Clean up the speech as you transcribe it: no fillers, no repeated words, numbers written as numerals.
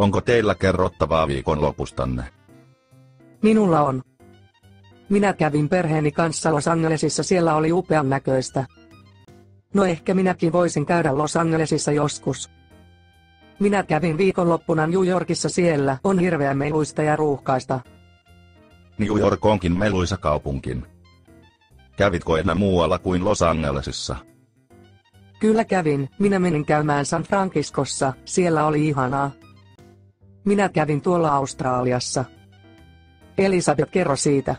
Onko teillä kerrottavaa viikonlopustanne? Minulla on. Minä kävin perheeni kanssa Los Angelesissa, siellä oli upean näköistä. No ehkä minäkin voisin käydä Los Angelesissa joskus. Minä kävin viikonloppuna New Yorkissa, siellä on hirveän meluista ja ruuhkaista. New York onkin meluisa kaupunki. Kävitkö enää muualla kuin Los Angelesissa? Kyllä kävin, minä menin käymään San Franciscossa, siellä oli ihanaa. Minä kävin tuolla Australiassa. Elisabeth, kerro siitä.